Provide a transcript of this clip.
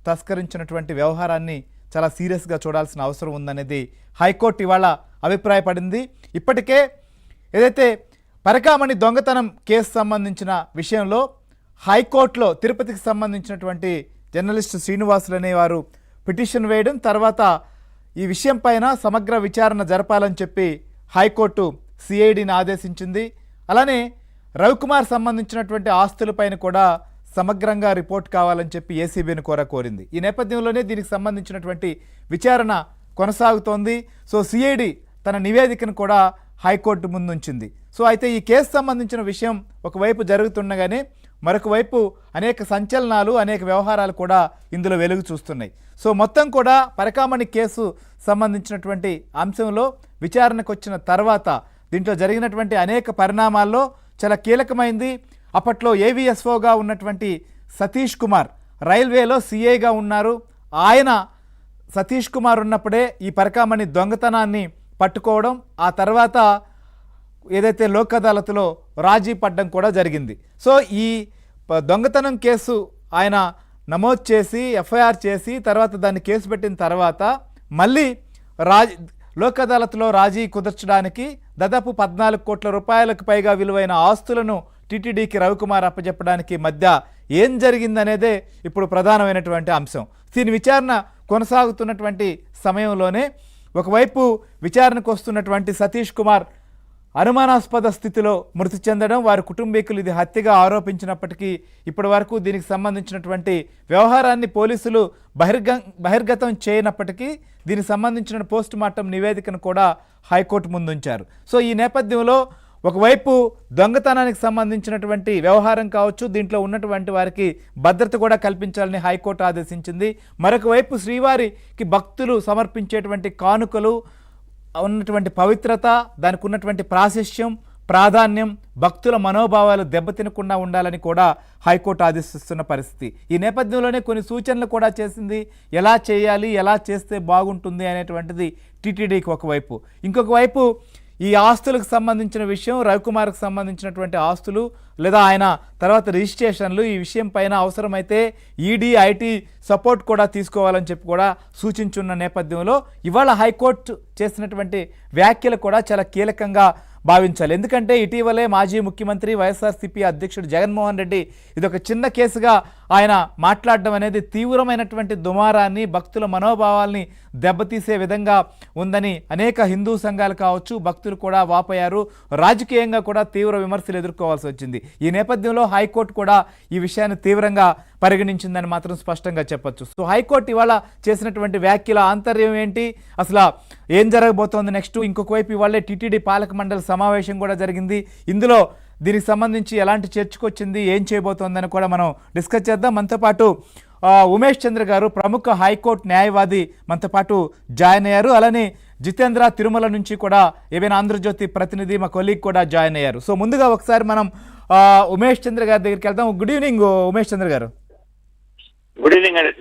తస్కరించినటువంటి వ్యవహారాన్ని చాలా సీరియస్గా చూడాల్సిన అవసరం ఉందనేది హైకోర్టు ఇవాళ అభిప్రాయపడింది. ఇప్పటికే ఏదైతే పరకామణి దొంగతనం కేసు సంబంధించిన విషయంలో హైకోర్టులో తిరుపతికి సంబంధించినటువంటి జర్నలిస్ట్ శ్రీనివాసులు అనేవారు పిటిషన్ వేయడం, తర్వాత ఈ విషయం పైన సమగ్ర విచారణ జరపాలని చెప్పి హైకోర్టు సిఐడిని ఆదేశించింది. అలానే రవికుమార్ సంబంధించినటువంటి ఆస్తులపైన కూడా సమగ్రంగా రిపోర్ట్ కావాలని చెప్పి ఏసీబీని కోరింది. ఈ నేపథ్యంలోనే దీనికి సంబంధించినటువంటి విచారణ కొనసాగుతోంది. సో సిఐడి తన నివేదికను కూడా హైకోర్టు ముందుంచింది. సో అయితే ఈ కేసు సంబంధించిన విషయం ఒకవైపు జరుగుతుండగానే మరొక వైపు అనేక సంచలనాలు, అనేక వ్యవహారాలు కూడా ఇందులో వెలుగు చూస్తున్నాయి. సో మొత్తం కూడా పరకామణి కేసు సంబంధించినటువంటి అంశంలో విచారణకు వచ్చిన తర్వాత దీంట్లో జరిగినటువంటి అనేక పరిణామాల్లో చాలా కీలకమైంది. అప్పట్లో ఏవిఎస్ఓగా ఉన్నటువంటి సతీష్ కుమార్ రైల్వేలో సిఐగా ఉన్నారు. ఆయన సతీష్ కుమార్ ఉన్నప్పుడే ఈ పరకామణి దొంగతనాన్ని పట్టుకోవడం, ఆ తర్వాత ఏదైతే లోక్ అదాలత్లో రాజీ పడ్డం కూడా జరిగింది. సో ఈ దొంగతనం కేసు ఆయన నమోదు చేసి ఎఫ్ఐఆర్ చేసి తర్వాత దాన్ని కేసు పెట్టిన తర్వాత మళ్ళీ లోక్ అదాలత్లో రాజీ కుదర్చడానికి దాదాపు 14 కోట్ల రూపాయలకు పైగా విలువైన ఆస్తులను టీటీడీకి రవికుమార్ అప్పచెప్పడానికి మధ్య ఏం జరిగిందనేదే ఇప్పుడు ప్రధానమైనటువంటి అంశం. దీని విచారణ కొనసాగుతున్నటువంటి సమయంలోనే ఒకవైపు విచారణకు వస్తున్నటువంటి సతీష్ కుమార్ అనుమానాస్పద స్థితిలో మృతి చెందడం, వారి కుటుంబీకులు ఇది హత్యగా ఆరోపించినప్పటికీ ఇప్పటి వరకు దీనికి సంబంధించినటువంటి వ్యవహారాన్ని పోలీసులు బహిర్గతం చేయనప్పటికీ దీనికి సంబంధించిన పోస్ట్ మార్టం నివేదికను కూడా హైకోర్టు ముందుంచారు. సో ఈ నేపథ్యంలో ఒకవైపు దొంగతనానికి సంబంధించినటువంటి వ్యవహారం కావచ్చు, దీంట్లో ఉన్నటువంటి వారికి భద్రత కూడా కల్పించాలని హైకోర్టు ఆదేశించింది. మరొక వైపు శ్రీవారికి భక్తులు సమర్పించేటువంటి కానుకలు ఉన్నటువంటి పవిత్రత, దానికి ఉన్నటువంటి ప్రాశస్యం, ప్రాధాన్యం, భక్తుల మనోభావాలు దెబ్బతినకుండా ఉండాలని కూడా హైకోర్టు ఆదేశిస్తున్న పరిస్థితి. ఈ నేపథ్యంలోనే కొన్ని సూచనలు కూడా చేసింది. ఎలా చేయాలి, ఎలా చేస్తే బాగుంటుంది అనేటువంటిది టీటీడీకి ఒకవైపు. ఇంకొక వైపు ఈ ఆస్తులకు సంబంధించిన విషయం, రవికుమార్కి సంబంధించినటువంటి ఆస్తులు లేదా ఆయన తర్వాత రిజిస్ట్రేషన్లు, ఈ విషయం పైన అవసరమైతే ఈడీ ఐటీ సపోర్ట్ కూడా తీసుకోవాలని చెప్పి కూడా సూచించున్న నేపథ్యంలో ఇవాళ హైకోర్టు చేసినటువంటి వ్యాఖ్యలు కూడా చాలా కీలకంగా భావించాలి. ఎందుకంటే ఇటీవలే మాజీ ముఖ్యమంత్రి వైఎస్ఆర్సీపీ అధ్యక్షుడు జగన్మోహన్ రెడ్డి ఇదొక చిన్న కేసుగా ఆయన మాట్లాడడం అనేది తీవ్రమైనటువంటి దుమారాన్ని, భక్తుల మనోభావాల్ని దెబ్బతీసే విధంగా ఉందని అనేక హిందూ సంఘాలు కావచ్చు, భక్తులు కూడా వాపోయారు. రాజకీయంగా కూడా తీవ్ర విమర్శలు ఎదుర్కోవాల్సి వచ్చింది. ఈ నేపథ్యంలో హైకోర్టు కూడా ఈ విషయాన్ని తీవ్రంగా పరిగణించిందని మాత్రం స్పష్టంగా చెప్పొచ్చు. సో హైకోర్టు ఇవాళ చేసినటువంటి వ్యాఖ్యల ఆంతర్యం ఏంటి, అసలు ఏం జరగబోతోంది నెక్స్ట్? ఇంకొక వైపు ఇవాళ టీటీడీ పాలక మండలి సమావేశం కూడా జరిగింది. ఇందులో దీనికి సంబంధించి ఎలాంటి చర్చకొచ్చింది, ఏం చేయబోతోందని కూడా మనం డిస్కస్ చేద్దాం. మనతో పాటు ఉమేష్ చంద్ర గారు, ప్రముఖ హైకోర్టు న్యాయవాది, మనతో పాటు జాయిన్ అయ్యారు. అలానే జితేంద్ర తిరుమల నుంచి కూడా ఏవైనా ఆంధ్రజ్యోతి ప్రతినిధి, మా కొలీగ్ కూడా జాయిన్ అయ్యారు. సో ముందుగా ఒకసారి మనం ఉమేష్ చంద్ర గారి దగ్గరికి వెళ్దాం. గుడ్ ఈవినింగ్ ఉమేష్ చంద్ర గారు. గుడ్ ఈవినింగ్ అండి.